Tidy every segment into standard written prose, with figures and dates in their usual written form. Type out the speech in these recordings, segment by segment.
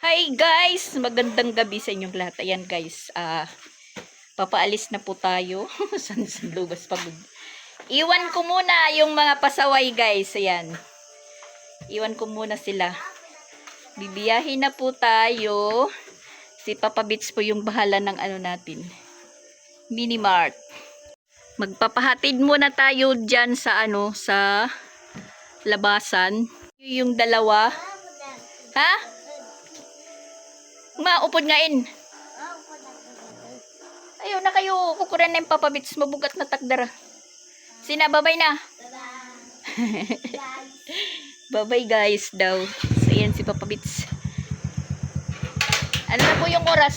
Hi guys! Magandang gabi sa inyong lahat. Ayan guys, papaalis na po tayo. San lugas pagod. Iwan ko muna yung mga pasaway guys. Ayan. Iwan ko muna sila. Bibiyahin na po tayo. Si Papa Bits po yung bahala ng ano natin. Mini Mart. Magpapahatid muna tayo dyan sa sa labasan. Yung dalawa. Ha? Maupod ngain. Ayaw na kayo. Kukuran na yung papabits. Mabugat na takdara. Sinababay na. Babay guys daw. So yan si papabits. Ano na po yung oras?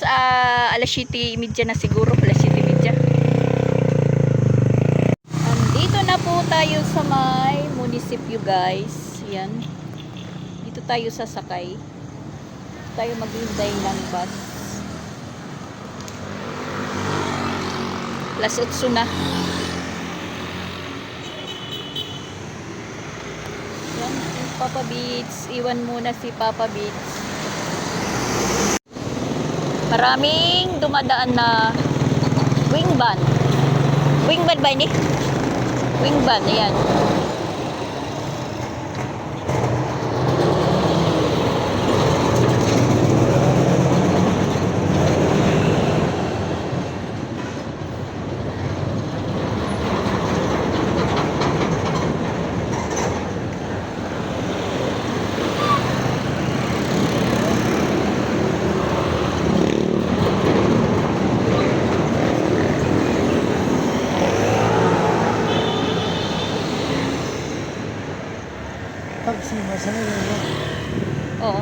Alas 7:30 na siguro. Alas 7:30. Dito na po tayo sa may munisipyo guys. Yan. Dito tayo sasakay. Dito tayo maghihintay ng bus. Alas 8 na. Yan si Papa Bits. Iwan muna si Papa Bits. Maraming dumadaan na wing van. Wing van ba ini? Wing van, ayan. Taxi, masanay mo. Oo.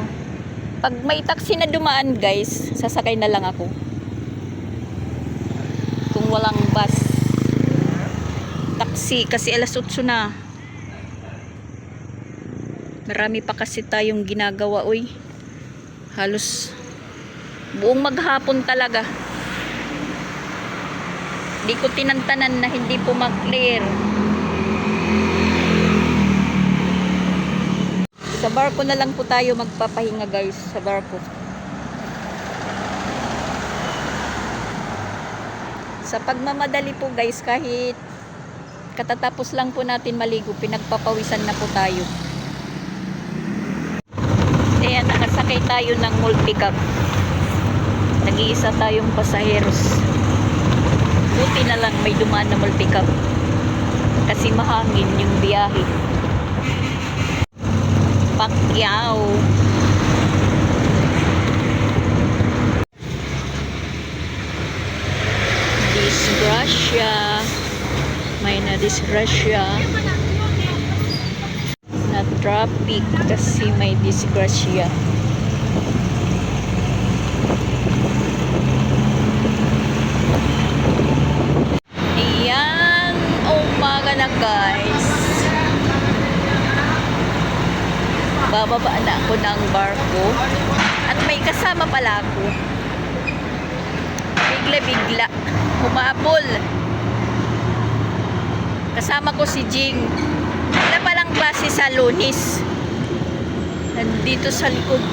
Pag may taxi na dumaan guys, sasakay na lang ako. Kung walang bus. Taxi, kasi alas 8 na. Marami pa kasi tayong ginagawa, uy. Halos buong maghapon talaga. Di ko tinantanan na hindi po mag-clear. Sa barko na lang po tayo magpapahinga guys, sa barko. Sa pagmamadali po guys, kahit katatapos lang po natin maligo, pinagpapawisan na po tayo. Ayan, nakasakay tayo ng multi-cab. Nag-iisa tayong pasaheros. Buti na lang may dumaan na multi-cab. Kasi mahangin yung biyahe. Pacquiao. Disgrasya. May na disgrasya. Na traffic kasi may disgrasya. Ayan. Umaga na guys. Bababa na ako ng barko at may kasama pala ako. Bigla-bigla humabol. Kasama ko si Jing. Wala palang klase sa Lunis. Nandito sa likod.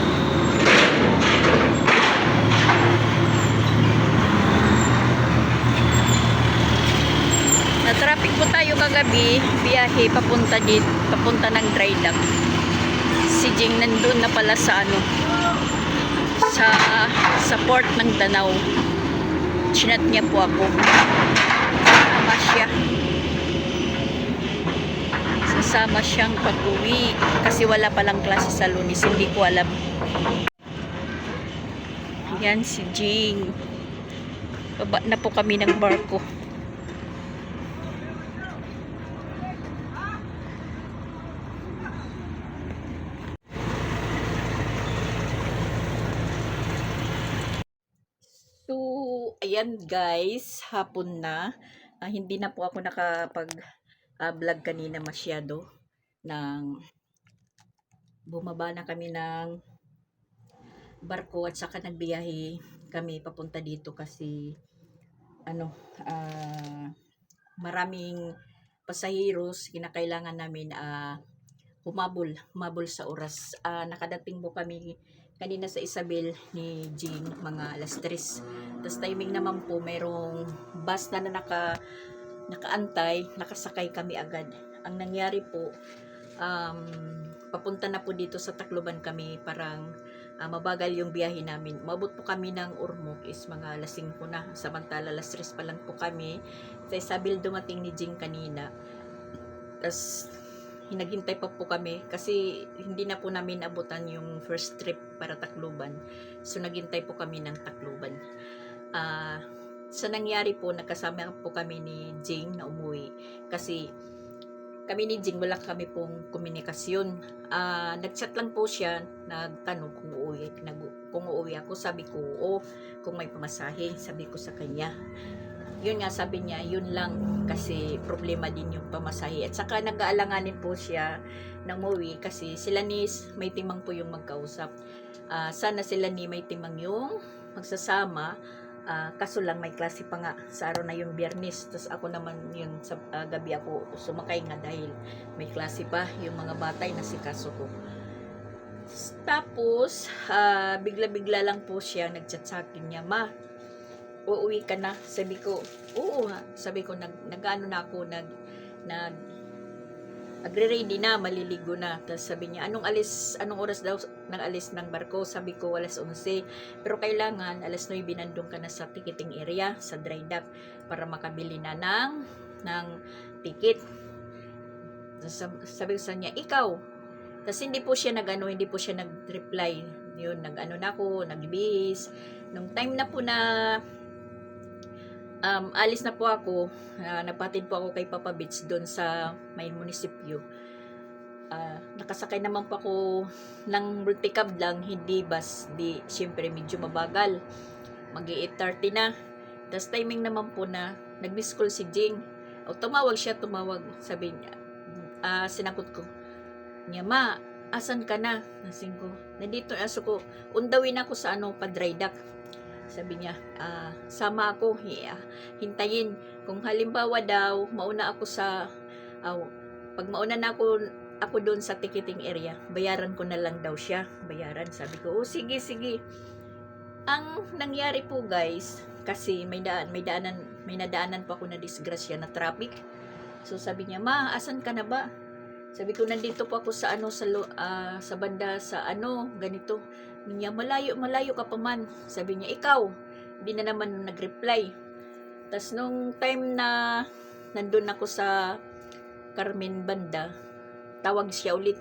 Na-traffic po tayo kagabi. Biyahe papunta dito, papunta ng dry dock. Si Jing nandun na pala sa sa port ng Danau. Chinat niya po ako. Sasama siya. Sasama siyang pag-uwi kasi wala palang klase sa Lunes, hindi ko alam. Yan si Jing. Baba na po kami ng barko. So, ayan guys, hapon na. Hindi na po ako nakapag-vlog kanina masyado. Bumaba na kami ng barko at saka nagbiyahe kami papunta dito kasi maraming pasaheros, kinakailangan namin humabol sa oras. Nakadating po kami kanina sa Isabel ni Jean, mga alas 3. Tapos timing naman po, merong bus na nakaantay, nakasakay kami agad. Ang nangyari po, papunta na po dito sa Tacloban kami, parang mabagal yung biyahe namin. Umabot po kami ng Ormoc is mga alas 5 na, samantala alas 3 pa lang po kami. Sa Isabel dumating ni Jing kanina. Tapos hinaghintay pa po kami kasi hindi na po namin abutan yung first trip para Tacloban. So naghintay po kami ng Tacloban. Sa nangyari po, nakasama po kami ni Jing na umuwi kasi kami ni Jing wala kami pong komunikasyon. Nag-chat lang po siya, nagtanong kung uuwi ako. Sabi ko oo, kung may pamasahe, sabi ko sa kanya. Yun nga, sabi niya, yun lang kasi problema din yung pamasahe. At saka nag-aalanganin po siya ng umuwi kasi sila ni may timang po yung magkausap. Sana sila ni may timang yung magsasama. Kaso lang may klase pa nga sa araw na yung Biyernes. Tapos ako naman yung sa gabi ako sumakay nga dahil may klase pa yung mga batay na si kaso ko. Tapos bigla-bigla lang po siya nagchat sa akin niya, ma, uuwi ka na? Sabi ko, oo ha. Sabi ko, nag-ano na ako, agre-ready na, maliligo na. Tapos sabi niya, anong oras daw nang alis ng barko? Sabi ko, alas 11. Pero kailangan, alas 9 nandun ka na sa ticketing area, sa dry dock, para makabili na ng ticket. Tapos sabi ko sa niya, ikaw? Tapos hindi po siya nag-reply. Yun, nag-ano na ako, nagbihis. Nung time na po na alis na po ako, napatid po ako kay Papa Beach doon sa may munisipyo. Nakasakay naman po ako ng multicab lang, hindi bus. Siyempre medyo mabagal. Mag-8:30 na. Tapos timing naman po na nag-miss call si Jing. Tumawag. Sabi niya, sinakot ko niya, ma, asan ka na? Nasing ko, nandito aso ko, undawin ako sa pa-dry dock. Sabi niya, sama ako, hintayin. Kung halimbawa daw, mauna ako pag mauna na ako doon sa ticketing area, bayaran ko na lang daw siya. Bayaran, sabi ko, sige. Ang nangyari po guys, kasi may nadaanan pa ako na disgrasya na traffic. So sabi niya, ma, asan ka na ba? Sabi ko, nandito po ako sa sa banda sa ganito. Niya, malayo ka pa man. Sabi niya, ikaw. Hindi na naman nag-reply. Tapos nung time na nandun ako sa Carmen banda, tawag siya ulit.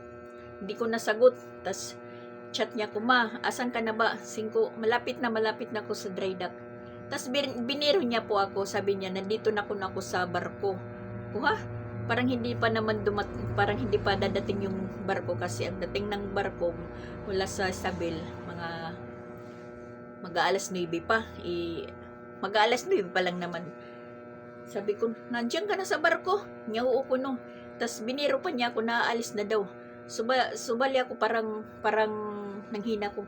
Hindi ko nasagot. Tapos chat niya ko, ma, asan ka na ba? 5, malapit na ako sa dry dock. Tapos biniro niya po ako. Sabi niya, nandito na ako sa barko. Ha? Parang hindi pa dadating yung barko kasi ang dating ng barko mula sa Isabel mag-aalas 9 pa. Mag-aalas 9 pa lang naman. Sabi ko, nandiyan ka na sa barko? Nyauo ko no. Tapos biniro pa niya ako na aalis na daw. Subali ako parang nanghina ko.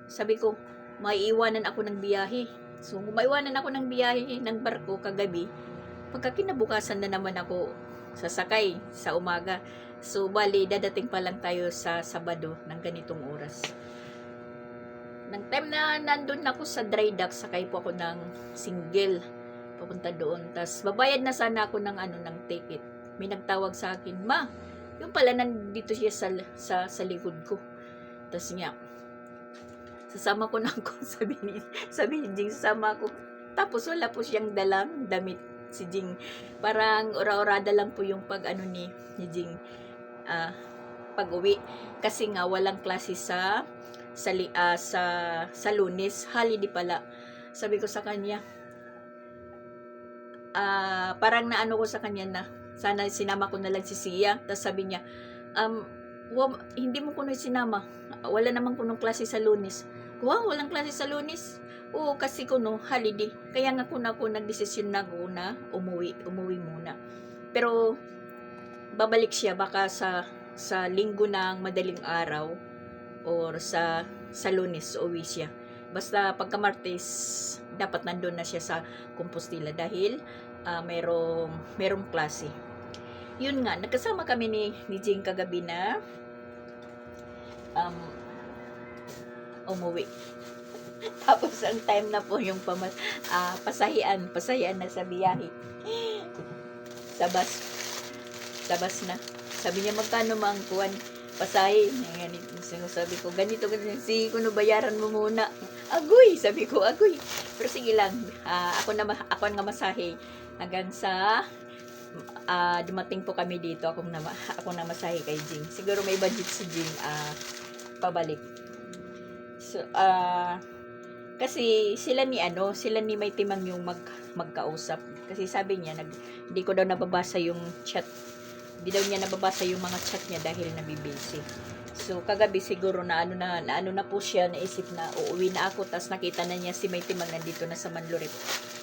Sabi ko, maiiwanan ako ng biyahe. So, maiwanan ako ng biyahe ng barko kagabi. Pagkakinabukasan na naman ako sasakay sa umaga. So, bali, dadating pa lang tayo sa Sabado ng ganitong oras. Nang time na nandun ako sa dry dock, sakay po ako ng single papunta doon. Tapos, babayad na sana ako ng ticket. May nagtawag sa akin, ma, yung pala nandito siya sa likod ko. Tapos niya, sasama ko na ako, sabi ni Jing, sasama ako. Tapos, wala po siyang dalang damit. Si Jing, parang ora-orada lang po yung ni Jing pag-uwi kasi nga walang klase sa Lunes, holiday pala. Sabi ko sa kanya, parang naano ko sa kanya na sana sinama ko na lang si Sia. Tapos sabi niya, hindi mo ko na sinama, wala namang kunong klase sa Lunes. Walang klase sa Lunes? Oo, kasi holiday. Kaya nga ako nagdesisyon na ako na umuwi muna. Pero, babalik siya baka sa linggo ng madaling araw or sa Lunes uwi siya. Basta pagka Martes, dapat nandun na siya sa Compostela dahil merong klase. Yun nga, nagkasama kami ni Jing kagabi na umuwi. Tapos ang time na po yung pasahian na sa biyahe. Sa bus. Sa bus na. Sabi niya, magkano mang kuwan? Pasahe. Sabi ko, ganito. Sige ko, bayaran mo muna. Agoy! Sabi ko, agoy. Pero sige lang. Ako ang masahe. Hanggang sa dumating po kami dito. Ako na masahe kay Jing. Siguro may budget si Jing pabalik. So, kasi sila ni May Timang yung magkausap. Kasi sabi niya, hindi ko daw nababasa yung chat. Hindi daw niya nababasa yung mga chat niya dahil nabibisi. So, kagabi siguro na ano na po siya, naisip na uuwi na ako. Tapos nakita na niya si May Timang nandito na sa Manlurip.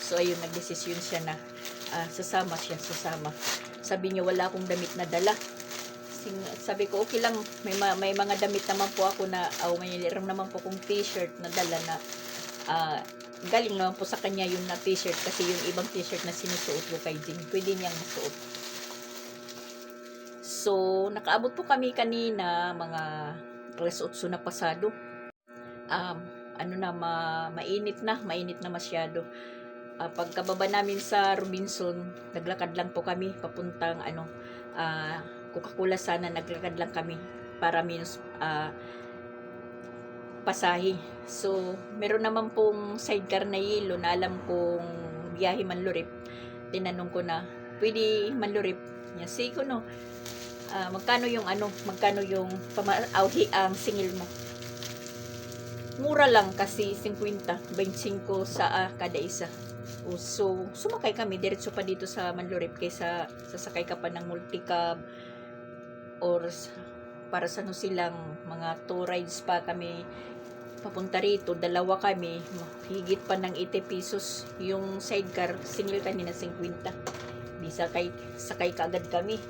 So, ayun, nagdesisyon siya na sasama. Sabi niya, wala akong damit na dala. Sabi ko, okay lang, may mga damit naman po ako na, may liram naman po kong t-shirt na dala na, galing naman po sa kanya yung na t-shirt kasi yung ibang t-shirt na sinusuot ko kay Jing, pwede niyang masuot. So, nakaabot po kami kanina, mga alas 8 na pasado. Mainit na masyado. Pagkababa namin sa Robinson, naglakad lang po kami papuntang Coca-Cola sana, naglakad lang kami para minus pasahe. So, meron naman pong sidecar na yelo na alam kong biyahe Manlurip. Tinanong ko na, pwede Manlurip? Niya, sige ko no. Magkano yung pamauhi ang singil mo? Mura lang kasi 50, 25 sa kada isa. So, sumakay kami diretso pa dito sa Manlurip kaysa sasakay ka pa ng multicab or para sa silang mga 2 rides pa kami papunta rito, dalawa kami, higit pa ng 80 pesos yung sidecar, singil kanina 50. Di sakay kaagad kami.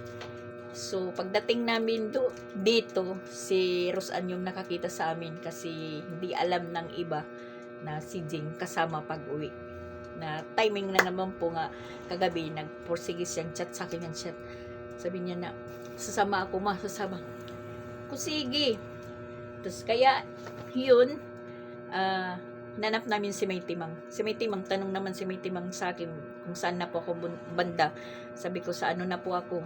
So, pagdating namin dito, si Rosan yung nakakita sa amin kasi hindi alam ng iba na si Jing kasama pag-uwi. Na timing na naman po nga kagabi, nagporsige siyang chat sa akin ng chat. Sabi niya na, sasama. Kung sige. Tapos kaya, yun, nanap namin si May Timang. Tanong naman si May Timang sa akin kung saan na po ako banda. Sabi ko, sa na po ako.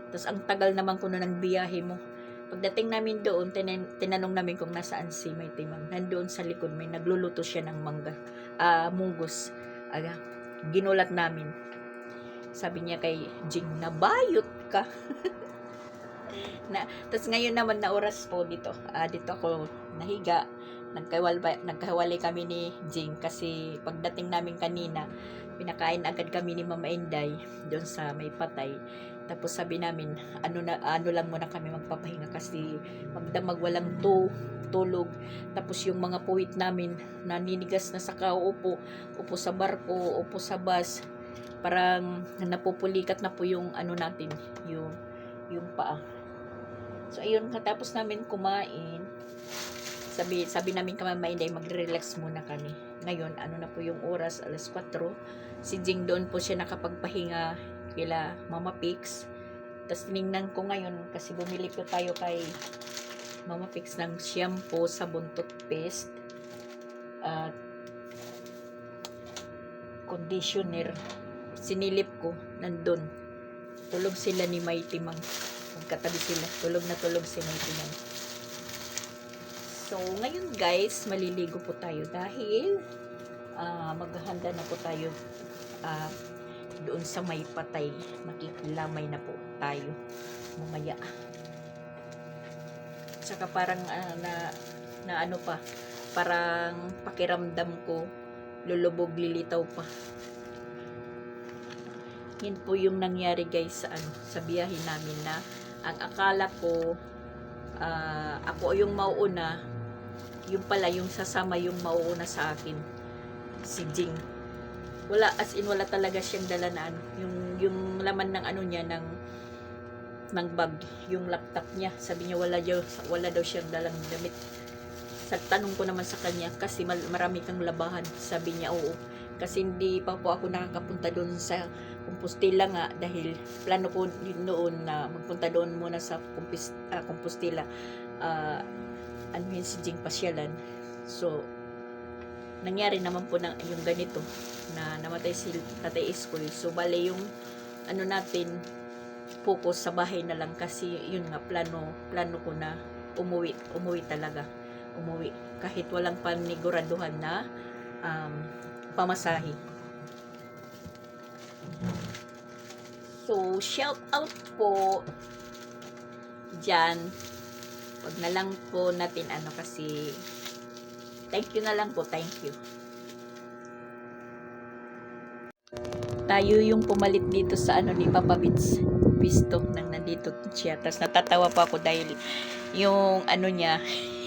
Tapos ang tagal naman ko na ng biyahe mo. Pagdating namin doon, tinanong namin kung nasaan si May Timang. Nandoon sa likod, may nagluluto siya ng munggos. Ginulat namin. Sabi niya kay Jing, nabayot ka. Tapos ngayon naman na oras po dito. Dito ako nahiga. Nagkawalay kami ni Jing kasi pagdating namin kanina, pinakain agad kami ni Mama Inday doon sa may patay. Tapos sabi namin, ano lang muna kami magpapahinga kasi magdamag walang tulog. Tapos yung mga puwit namin naninigas na sa kauupo, upo sa barko, upo sa bus, parang napupulikat na po yung natin, yung paa. So ayun, katapos namin kumain, sabi namin Mainday, magre-relax muna kami. Ngayon, na po yung oras, alas 4. Si Jing doon po siya nakapagpahinga kila Mama Pix. Tapos tinignan ko ngayon kasi bumili ko tayo kay Mama Pix ng shampoo, sabon, toothpaste, at conditioner. Sinilip ko, nandun. Tulog sila ni May Timang. Magkatabi sila. Tulog na tulog si May Timang. So, ngayon guys, maliligo po tayo dahil maghahanda na po tayo doon sa may patay. Makikilamay na po tayo mamaya. Saka parang parang pakiramdam ko lulubog, lilitaw pa. Yun po yung nangyari guys sa biyahe namin na ang akala ko ako yung mauuna, yung pala yung sasama yung mauuna sa akin, si Jing. Wala, as in wala talaga siyang dala na yung laman ng niya ng bag, yung laptop niya. Sabi niya wala daw siyang dalang damit. Sa tanong ko naman sa kanya, kasi marami kang labahan. Sabi niya oo, kasi hindi pa po ako nakakapunta doon sa Compostela nga dahil plano ko noon na magpunta doon muna sa Compostela. Si Jing pasyalan. So, nangyari naman po na yung ganito na namatay si Tatay Iskoy. So, bale yung ano natin, focus sa bahay na lang kasi yun nga, plano ko na umuwi talaga. Umuwi. Kahit walang paniguraduhan na pamasahe. So, shout out po dyan. Wag na lang po natin kasi thank you na lang po, thank you. Tayo yung pumalit dito sa ni Papa Bits Pisto nang nandito siya. Tapos natatawa pa ako dahil yung niya,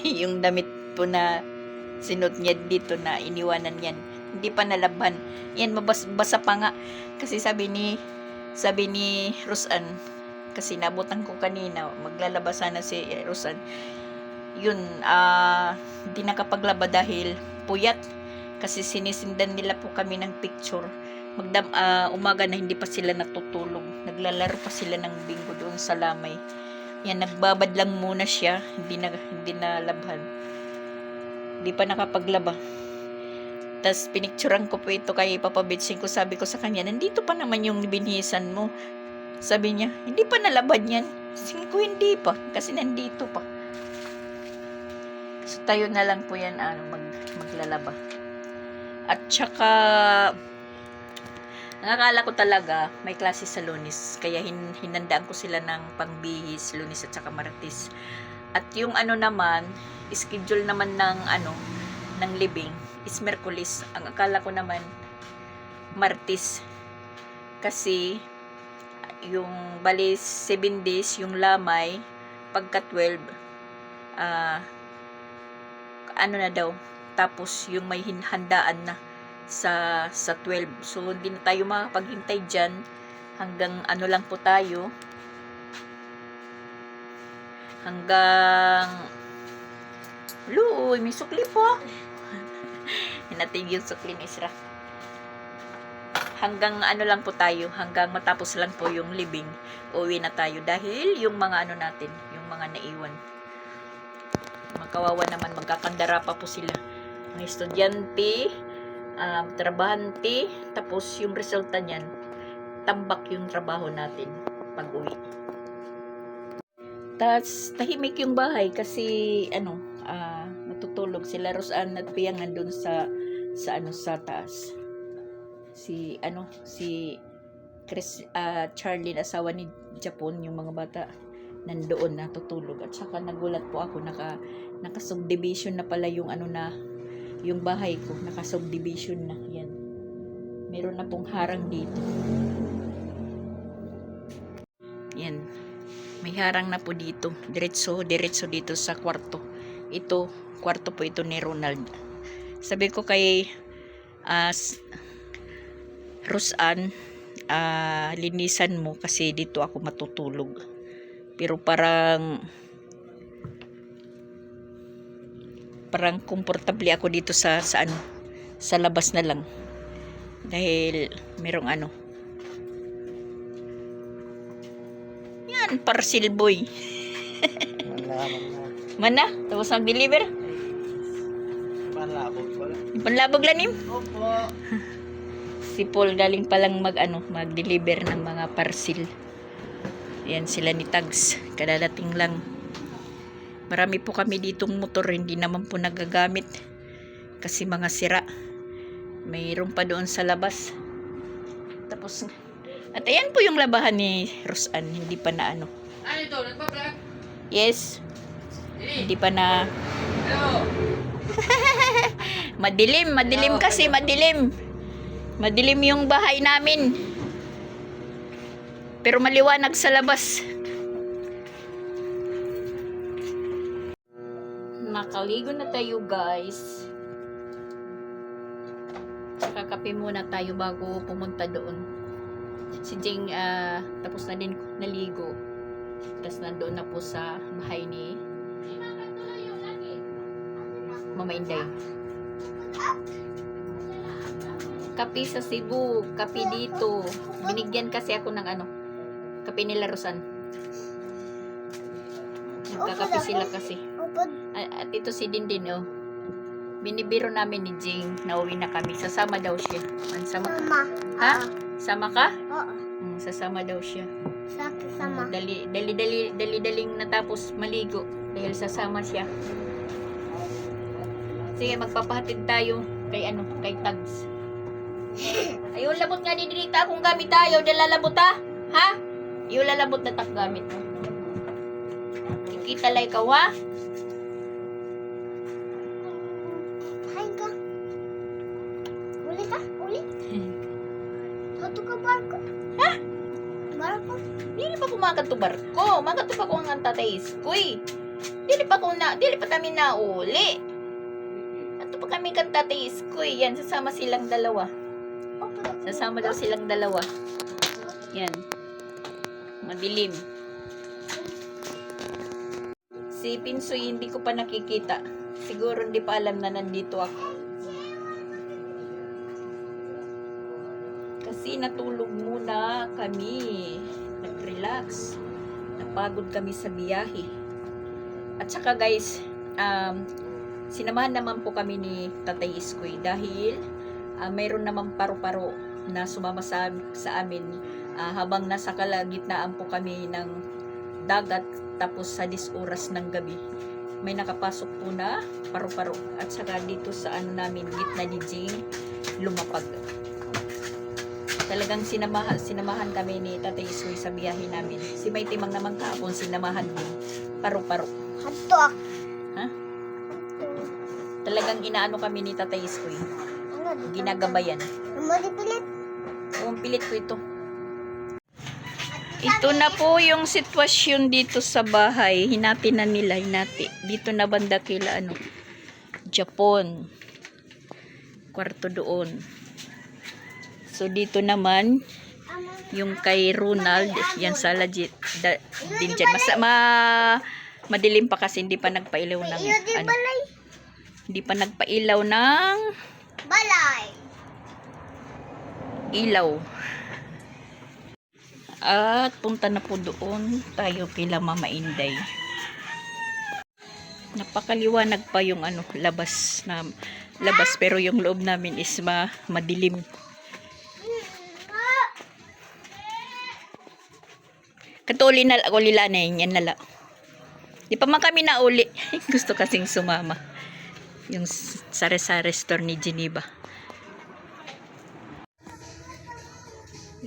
yung damit po na sinuot niya dito na iniwanan yan. Hindi pa nalaban. Yan, mabasa pa nga. Kasi sabi ni Rosan, kasi nabutan ko kanina, maglalaba sana si Rosan. Yun, hindi nakapaglaba dahil puyat. Kasi sinisindan nila po kami ng picture. Umaga na hindi pa sila natutulog. Naglalaro pa sila ng bingo doon sa lamay. Yan, nagbabad lang muna siya. Hindi na labhan. Hindi pa nakapaglaba. Tapos pinicturean ko po ito kay Papa Bitsing ko. Sabi ko sa kanya, nandito pa naman yung binhisan mo. Sabi niya, hindi pa nalaban yan. Sabi ko, hindi pa. Kasi nandito pa. So tayo na lang po yan maglalaba. At saka nakakala ko talaga may klase sa Lunes, kaya hinandaan ko sila ng pangbihis Lunes at saka Martes. At yung naman, schedule naman ng libing is Merkulis. Ang akala ko naman Martes. Kasi yung bali 7 days yung lamay, pagka 12 na daw, tapos yung may handaan na sa 12. So, hindi na tayo makapaghintay dyan. Hanggang lang po tayo. Hanggang Luoy, may sukli po. Hinatig yung sukli ni Isra. Hanggang lang po tayo. Hanggang matapos lang po yung libing. Uwi na tayo. Dahil yung mga natin, yung mga naiwan. Makawawa naman, magkakandara pa po sila. Mga estudyante, trabahante, tapos yung resulta niyan, tambak yung trabaho natin pag uwi. Tapos tahimik yung bahay kasi natutulog sila Rosan at Piang nandun sa taas. Si Chris, Charlie, asawa ni Japon, yung mga bata nandoon natutulog. At saka nagulat po ako, naka-subdivision na pala yung yung bahay ko, naka-subdivision na yan. Meron na pong harang dito. Yan. May harang na po dito. Diretso dito sa kwarto. Ito, kwarto po ito ni Ronald. Sabi ko kay Rosan, linisan mo kasi dito ako matutulog. Pero parang komportable ako dito sa labas na lang. Dahil merong yan, parcel boy. Mana? Tapos mag-deliver? Panlabog lanim? Opo. Si Paul galing palang mag-deliver ng mga parcel. Yan sila ni Tags. Kadadating lang. Marami po kami ditong motor, hindi naman po nagagamit kasi mga sira. Mayroon pa doon sa labas. Tapos, at ayan po yung labahan ni Rosan, hindi pa na Ano ito? Nagpa-vlog? Yes. Hindi pa na. Hello? Madilim kasi, madilim. Madilim yung bahay namin. Pero maliwanag sa labas. Nakaligo na tayo, guys. Kakape muna tayo bago pumunta doon. Si Jing tapos na din naligo. Tapos nandoon na po sa bahay ni Mama Inday. Kape sa Cebu, kape dito. Binigyan kasi ako ng kape nila Rosan. Nagkakape sila kasi. At ito si Dindin, oh. Binibiro namin ni Jing, nauwi na kami. Sasama daw siya. Sama ka? Sama. Ha? Sama ka? Oo. Sasama daw siya. Sama. Dali-daling natapos maligo. Dahil sasama siya. Sige, magpapahatid tayo kay Tags. Ayun, labot nga ni Dirita kung gamit tayo. Dalalabot ha? Ha? Yung lalabot na tak gamit mo. Kikita lang ikaw ha? Hain ka. Uli ka? Uli? Satu ka barko. Ha? Barko? Dili pa kumakan to barko. Magat pa ko ang tatayis ko eh. Dili pa kami nauli. Ato pa kami kan tatayis ko eh. Yan, sasama silang dalawa. Sasama daw silang dalawa. Yan. Madilim. Si Pinsoy hindi ko pa nakikita. Siguro hindi pa alam na nandito ako. Kasi natulog muna kami. Nag-relax. Napagod kami sa biyahe. At saka guys, sinamahan naman po kami ni Tatay Iskoy dahil mayroon naman paru-paro na sumama sa amin habang nasa kalagitnaan po kami ng dagat tapos sa 10 oras ng gabi. May nakapasok po na paru-paro at saka dito sa namin gitna ni Jing lumapag. Talagang sinamahan kami ni Tatay Iskoy sa biyahe namin. Si May Timang naman kahapon sinamahan din. Paru-paro. Hato. Ha? Talagang inaano kami ni Tatay Iskoy. Ano? Ginagabayan. Malipilit. Pilit ko ito. Ito na po yung sitwasyon dito sa bahay. Hinati na nila, dito na banda kila Japon. Kwarto doon. So dito naman yung kay Ronald, yan sa legit din dyan. Madilim pa kasi hindi pa nagpailaw ng hindi pa nagpailaw ng Balay. ilaw. At punta na po doon tayo kila Mama Inday. Napakaliwanag pa yung labas pero yung loob namin is madilim. Katuli na ulila na yan nala. Di pa man kami nauli. Gusto kasing sumama. Yung sari-sari store ni Geneva.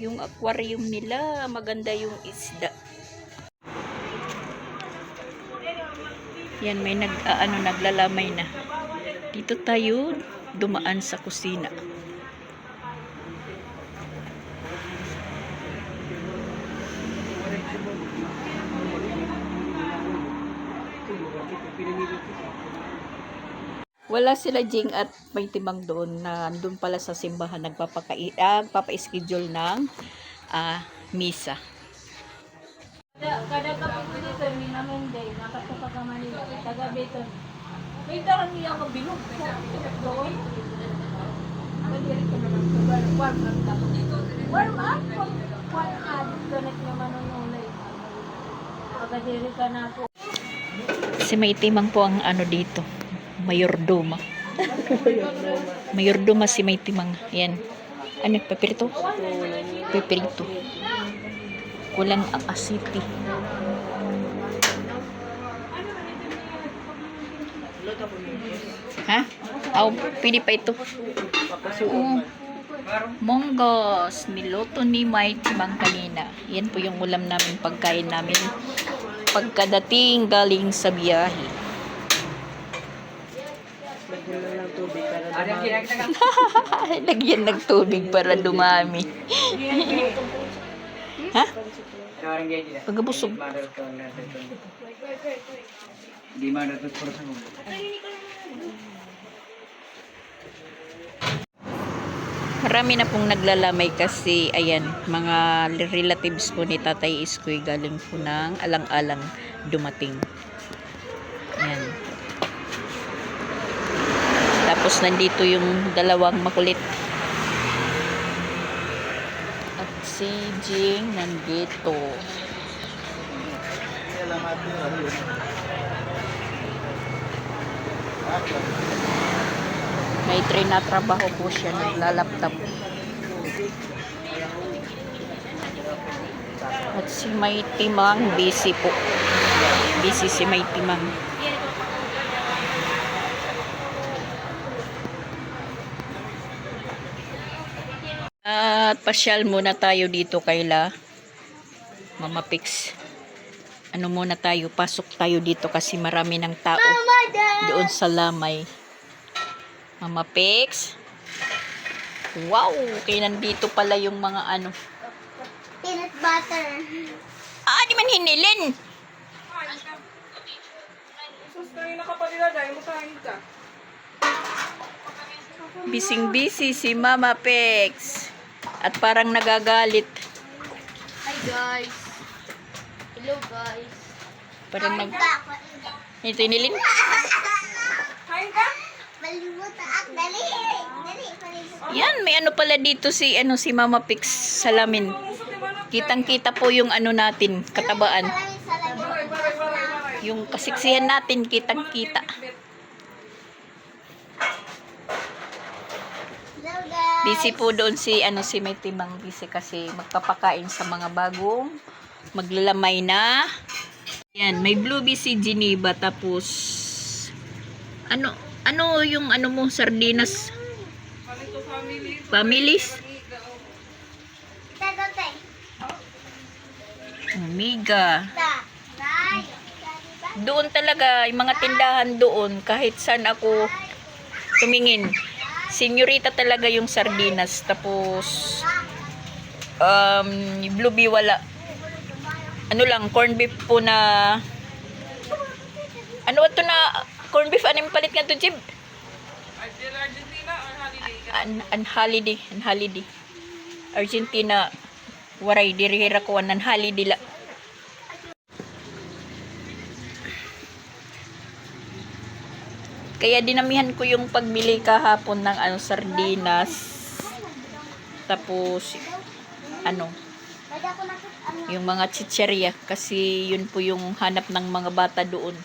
Yung aquarium nila, maganda yung isda. Yan, may naglalamay na. Dito tayo dumaan sa kusina. Wala sila Jing at May Timang doon na andun pala sa simbahan nagpapa-schedule ng misa. Kada kapag dito, may naman day, nakatupa ka Manila, taga dito. May dahan niya ang bilog ko. Doon. Magdirik ko naman. Warm up ako. Warm up? Warm up. Ganit niya manunulay. Pagkadiri ka na po. Si May Timang po ang dito. Mayordoma. Mayordoma si May Timang. Yan. Ano? Pepirito? Pepirito. Kulang ang asiti. Ha? Pili pa ito. Monggos. Niluto ni May Timang kanina. Yan po yung ulam namin, pagkain namin. Pagkadating galing sa biyahe. Lagyan ng tubig para dumami. Ha? Pagkabusog. Marami na pong naglalamay kasi ayan, mga relatives po ni Tatay Iskoy galing po ng alang-alang dumating. Ayan. Tapos nandito yung dalawang makulit. At si Jing nandito. May trinatrabaho po siya, naglalaptop. At si May Timang, busy po. Busy si May Timang. At pasyal muna tayo dito kayla Mama Pix. Ano muna tayo, pasok tayo dito kasi marami ng tao doon sa Lamay. Mama Pix. Wow, kaya nandito pala yung mga ano. Peanut butter. Di man hinilin. Sus, kanina ka pa nilagay mo kain ka. Bising-busy si Mama Pix. At parang nagagalit. Hi guys. Hello guys. Parang Ito hinilin. Kain ka? Malimutan. Dali. Dali. Malimutan. Yan, may ano pala dito si Mama Pix salamin. Kitang-kita po yung ano natin, katabaan. Salamin. Yung kasiksihan natin, kitang-kita. Hello guys. Busy po doon si May Timang, busy kasi magpapakain sa mga bagong maglalamay na. Yan, may Bluebee si Geneva, tapos ano yung mo, sardinas families, Tagote. Omega. Nay. Doon talaga, yung mga tindahan doon, kahit saan ako tumingin, senyorita talaga yung sardinas. Tapos, yung Bluebee wala. Ano lang, corned beef po na, ano ito na, corned beef, ano yung palit nga to, Jib? Argentina or holiday? Holiday. Argentina, waray, dirihira ko, holiday la. Kaya dinamihan ko yung pagbili kahapon ng sardinas. Tapos yung mga chicheria kasi yun po yung hanap ng mga bata doon.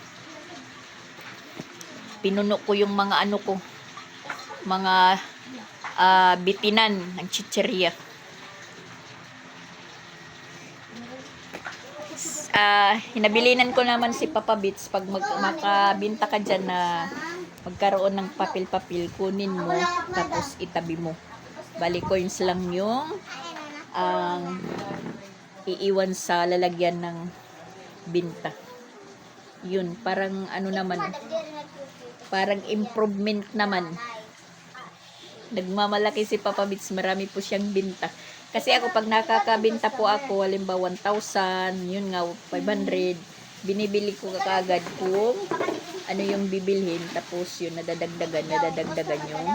Pinuno ko yung mga mga bitinan ng chicheria. Hinabilinan ko naman si Papa Bits pag makabinta ka dyan na magkaroon ng papel-papel, kunin mo tapos itabi mo. Bali coins lang yung iiwan sa lalagyan ng binta. Yun, parang naman, parang improvement naman. Nagmamalaki si Papa Bits, marami po siyang binta. Kasi ako pag nakakabinta po ako, halimbawa 1,000, yun nga 500, binibili ko kaagad kung ano yung bibilhin, tapos yun nadadagdagan yung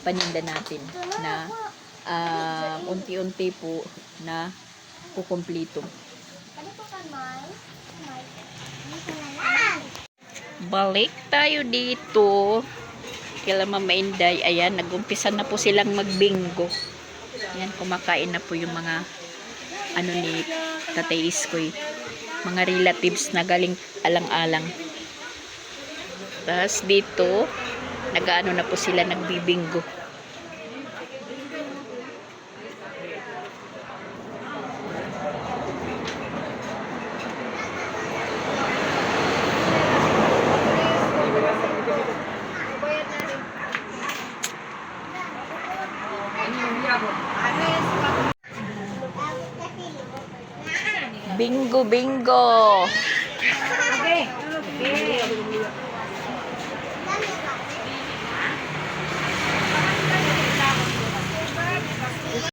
paninda natin na unti-unti po na kukumplito. Balik tayo dito kila Mama Inday. Ayan, nag-umpisa na po silang magbingo. Ayan, kumakain na po yung mga ni Tatay Iskoy, mga relatives na galing alang-alang. Tapos dito nag-ano na po sila, nagbibingo. Bingo, bingo. Okay.